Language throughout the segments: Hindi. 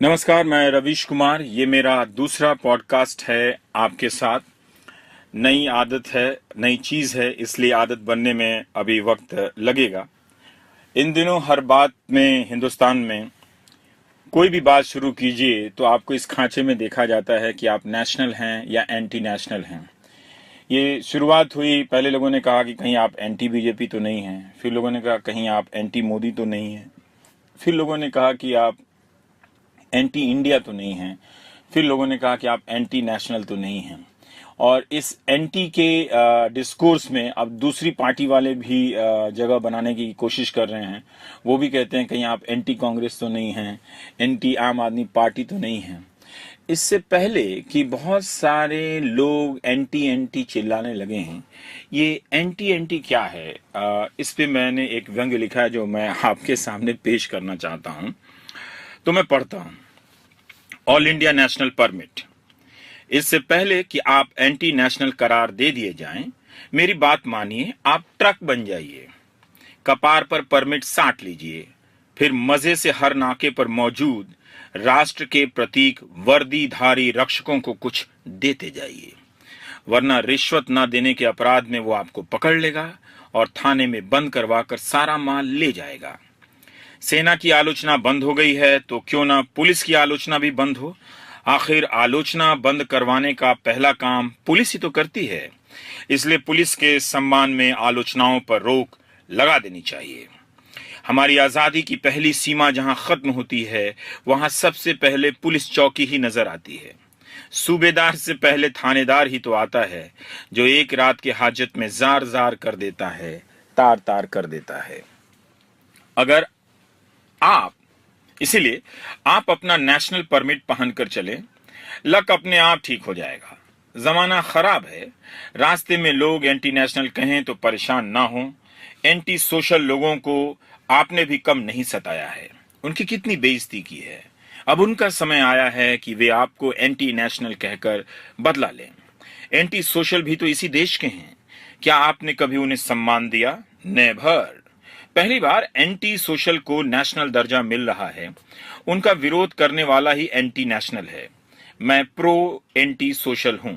नमस्कार, मैं रवीश कुमार। ये मेरा दूसरा पॉडकास्ट है आपके साथ। नई आदत है, नई चीज़ है, इसलिए आदत बनने में अभी वक्त लगेगा। इन दिनों हर बात में, हिंदुस्तान में कोई भी बात शुरू कीजिए तो आपको इस खांचे में देखा जाता है कि आप नेशनल हैं या एंटी नेशनल हैं। ये शुरुआत हुई, पहले लोगों ने कहा कि कहीं आप एंटी बीजेपी तो नहीं हैं, फिर लोगों ने कहा कहीं आप एंटी मोदी तो नहीं हैं, फिर लोगों ने कहा कि आप एंटी इंडिया तो नहीं हैं, फिर लोगों ने कहा कि आप एंटी नेशनल तो नहीं हैं। और इस एंटी के डिस्कोर्स में अब दूसरी पार्टी वाले भी जगह बनाने की कोशिश कर रहे हैं। वो भी कहते हैं कहीं आप एंटी कांग्रेस तो नहीं हैं, एंटी आम आदमी पार्टी तो नहीं हैं। इससे पहले कि बहुत सारे लोग एंटी एंटी चिल्लाने लगे हैं, ये एंटी एंटी क्या है, इस पे मैंने एक व्यंग लिखा है जो मैं आपके सामने पेश करना चाहता हूं। तो मैं पढ़ता हूं। All India national permit. इससे पहले कि आप एंटी नेशनल करार दे दिए जाएं, मेरी बात मानिए, आप ट्रक बन जाइए, कपार पर परमिट साट लीजिए, फिर मजे से हर नाके पर मौजूद राष्ट्र के प्रतीक वर्दीधारी रक्षकों को कुछ देते जाइए, वरना रिश्वत ना देने के अपराध में वो आपको पकड़ लेगा और थाने में बंद करवाकर सारा माल ले जाएगा। सेना की आलोचना बंद हो गई है तो क्यों ना पुलिस की आलोचना भी बंद हो। आखिर आलोचना बंद करवाने का पहला काम पुलिस ही तो करती है, इसलिए पुलिस के सम्मान में आलोचनाओं पर रोक लगा देनी चाहिए। हमारी आजादी की पहली सीमा जहां खत्म होती है, वहां सबसे पहले पुलिस चौकी ही नजर आती है। सूबेदार से पहले थानेदार ही तो आता है, जो एक रात के हाजत में जार जार कर देता है, तार तार कर देता है। अगर आप इसीलिए आप अपना नेशनल परमिट पहनकर चले, लक अपने आप ठीक हो जाएगा। जमाना खराब है, रास्ते में लोग एंटी नेशनल कहें तो परेशान ना हो। एंटी सोशल लोगों को आपने भी कम नहीं सताया है, उनकी कितनी बेइज्जती की है। अब उनका समय आया है कि वे आपको एंटी नेशनल कहकर बदला लें। एंटी सोशल भी तो इसी देश के हैं, क्या आपने कभी उन्हें सम्मान दिया? नेवर। पहली बार एंटी सोशल को नेशनल दर्जा मिल रहा है, उनका विरोध करने वाला ही एंटी नेशनल है। मैं प्रो एंटी सोशल हूं।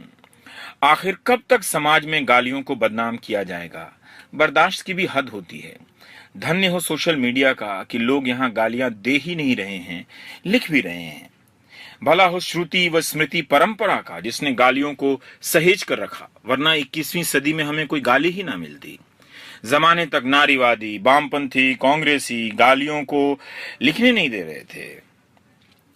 आखिर कब तक समाज में गालियों को बदनाम किया जाएगा? बर्दाश्त की भी हद होती है। धन्य हो सोशल मीडिया का कि लोग यहां गालियां दे ही नहीं रहे हैं, लिख भी रहे हैं। भला हो श्रुति व स्मृति परंपरा का, जिसने गालियों को सहेज कर रखा, वरना 21वीं सदी में हमें कोई गाली ही ना मिलती। जमाने तक नारीवादी, वामपंथी, कांग्रेसी गालियों को लिखने नहीं दे रहे थे।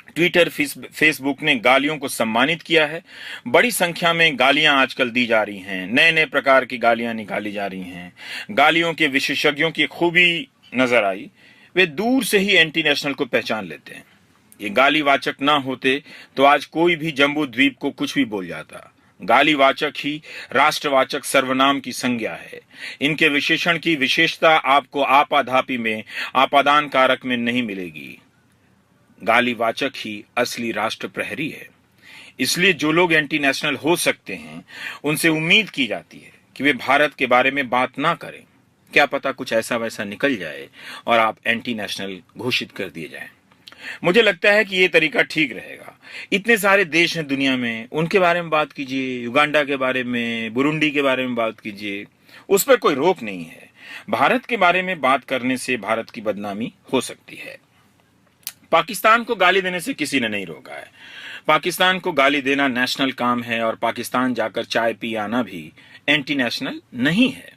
ट्विटर, फेसबुक ने गालियों को सम्मानित किया है। बड़ी संख्या में गालियां आजकल दी जा रही हैं, नए नए प्रकार की गालियां निकाली जा रही हैं। गालियों के विशेषज्ञों की खूबी नजर आई, वे दूर से ही एंटी नेशनल को पहचान लेते हैं। ये गालीवाचक ना होते तो आज कोई भी जम्बू द्वीप को कुछ भी बोल जाता। गालीवाचक ही राष्ट्रवाचक सर्वनाम की संज्ञा है। इनके विशेषण की विशेषता आपको आपाधापी में, आपादान कारक में नहीं मिलेगी। गालीवाचक ही असली राष्ट्र प्रहरी है। इसलिए जो लोग एंटी नेशनल हो सकते हैं, उनसे उम्मीद की जाती है कि वे भारत के बारे में बात ना करें। क्या पता कुछ ऐसा वैसा निकल जाए और आप एंटी नेशनल घोषित कर दिए जाएं। मुझे लगता है कि ये तरीका ठीक रहेगा। इतने सारे देश हैं दुनिया में, उनके बारे में बात कीजिए, युगांडा के बारे में, बुरुंडी के बारे में बात कीजिए, उस पर कोई रोक नहीं है। भारत के बारे में बात करने से भारत की बदनामी हो सकती है। पाकिस्तान को गाली देने से किसी ने नहीं रोका है। पाकिस्तान को गाली देना नेशनल काम है और पाकिस्तान जाकर चाय पी आना भी एंटी नेशनल नहीं है।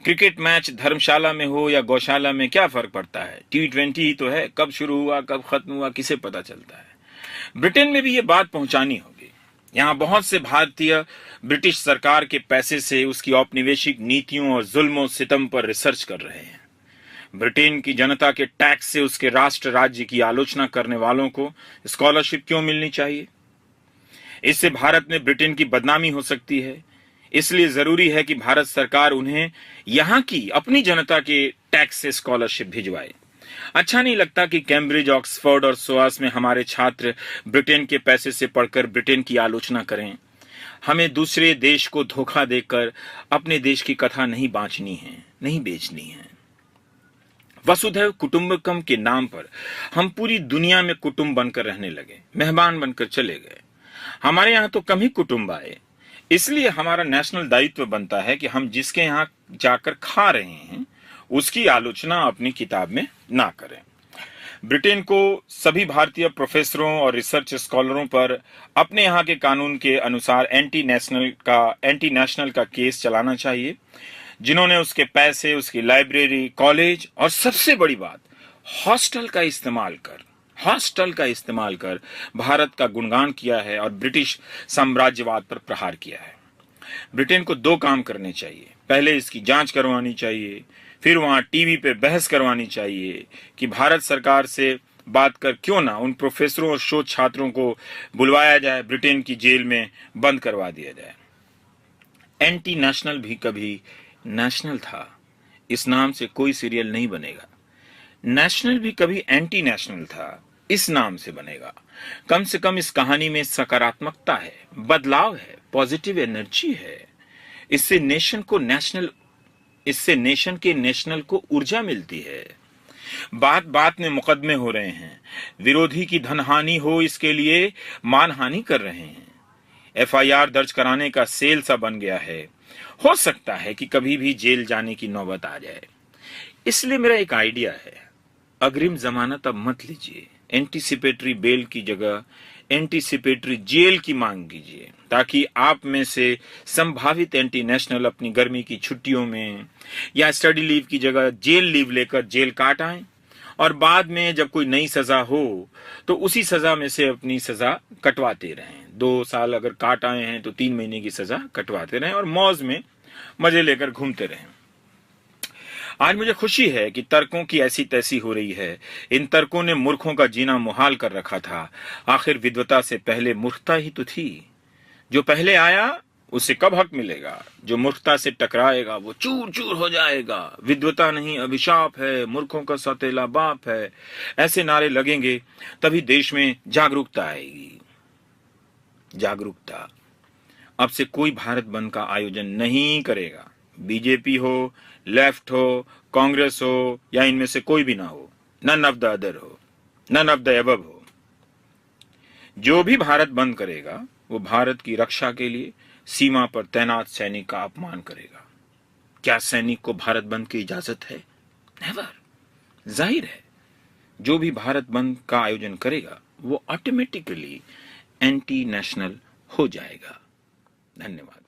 क्रिकेट मैच धर्मशाला में हो या गौशाला में क्या फर्क पड़ता है? T20 ही तो है, कब शुरू हुआ कब खत्म हुआ किसे पता चलता है। ब्रिटेन में भी ये बात पहुंचानी होगी। यहां बहुत से भारतीय ब्रिटिश सरकार के पैसे से उसकी औपनिवेशिक नीतियों और जुल्म सितम पर रिसर्च कर रहे हैं। ब्रिटेन की जनता के टैक्स से उसके राष्ट्र राज्य की आलोचना करने वालों को स्कॉलरशिप क्यों मिलनी चाहिए? इससे भारत में ब्रिटेन की बदनामी हो सकती है। इसलिए जरूरी है कि भारत सरकार उन्हें यहां की अपनी जनता के टैक्स से स्कॉलरशिप भिजवाए। अच्छा नहीं लगता कि कैम्ब्रिज, ऑक्सफोर्ड और सोआस में हमारे छात्र ब्रिटेन के पैसे से पढ़कर ब्रिटेन की आलोचना करें। हमें दूसरे देश को धोखा देकर अपने देश की कथा नहीं बांचनी है, नहीं बेचनी है। वसुधैव कुटुंबकम के नाम पर हम पूरी दुनिया में कुटुंब बनकर रहने लगे, मेहमान बनकर चले गए। हमारे यहाँ तो कम ही कुटुंब आए। इसलिए हमारा नेशनल दायित्व बनता है कि हम जिसके यहाँ जाकर खा रहे हैं उसकी आलोचना अपनी किताब में ना करें। ब्रिटेन को सभी भारतीय प्रोफेसरों और रिसर्च स्कॉलरों पर अपने यहाँ के कानून के अनुसार एंटी नेशनल का केस चलाना चाहिए, जिन्होंने उसके पैसे, उसकी लाइब्रेरी, कॉलेज और सबसे बड़ी बात हॉस्टल का इस्तेमाल कर भारत का गुणगान किया है और ब्रिटिश साम्राज्यवाद पर प्रहार किया है। ब्रिटेन को दो काम करने चाहिए। पहले इसकी जांच करवानी चाहिए, फिर वहां टीवी पे बहस करवानी चाहिए कि भारत सरकार से बात कर क्यों ना उन प्रोफेसरों और शोध छात्रों को बुलवाया जाए, ब्रिटेन की जेल में बंद करवा दिया जाए। एंटी नेशनल भी कभी नेशनल था, इस नाम से कोई सीरियल नहीं बनेगा। नेशनल भी कभी एंटी नेशनल था, इस नाम से बनेगा। कम से कम इस कहानी में सकारात्मकता है, बदलाव है, पॉजिटिव एनर्जी है। इससे नेशन के नेशनल को ऊर्जा मिलती है। बात बात में मुकदमे हो रहे हैं, विरोधी की धनहानि हो इसके लिए मानहानि कर रहे हैं। एफआईआर दर्ज कराने का सेल सा बन गया है। हो सकता है कि कभी भी जेल जाने की नौबत आ जाए। इसलिए मेरा एक आइडिया है, अग्रिम जमानत अब मत लीजिए। एंटीसिपेटरी बेल की जगह एंटीसिपेटरी जेल की मांग कीजिए, ताकि आप में से संभावित एंटी नेशनल अपनी गर्मी की छुट्टियों में या स्टडी लीव की जगह जेल लीव लेकर जेल काट आएं, और बाद में जब कोई नई सजा हो तो उसी सजा में से अपनी सजा कटवाते रहें। 2 साल अगर काट आए हैं तो 3 महीने की सजा कटवाते रहें और मौज में मजे लेकर घूमते रहें। आज मुझे खुशी है कि तर्कों की ऐसी तैसी हो रही है। इन तर्कों ने मूर्खों का जीना मुहाल कर रखा था। आखिर विद्वता से पहले मूर्खता ही तो थी। जो पहले आया उसे कब हक मिलेगा? जो मूर्खता से टकराएगा वो चूर चूर हो जाएगा। विद्वता नहीं अभिशाप है, मूर्खों का सौतेला बाप है। ऐसे नारे लगेंगे तभी देश में जागरूकता आएगी। जागरूकता। अब से कोई भारत बंद का आयोजन नहीं करेगा। बीजेपी हो, लेफ्ट हो, कांग्रेस हो या इनमें से कोई भी ना हो, नन ऑफ द अदर हो, नन ऑफ द एबव हो। जो भी भारत बंद करेगा वो भारत की रक्षा के लिए सीमा पर तैनात सैनिक का अपमान करेगा। क्या सैनिक को भारत बंद की इजाजत है? नेवर। जाहिर है जो भी भारत बंद का आयोजन करेगा वो ऑटोमेटिकली एंटी नेशनल हो जाएगा। धन्यवाद।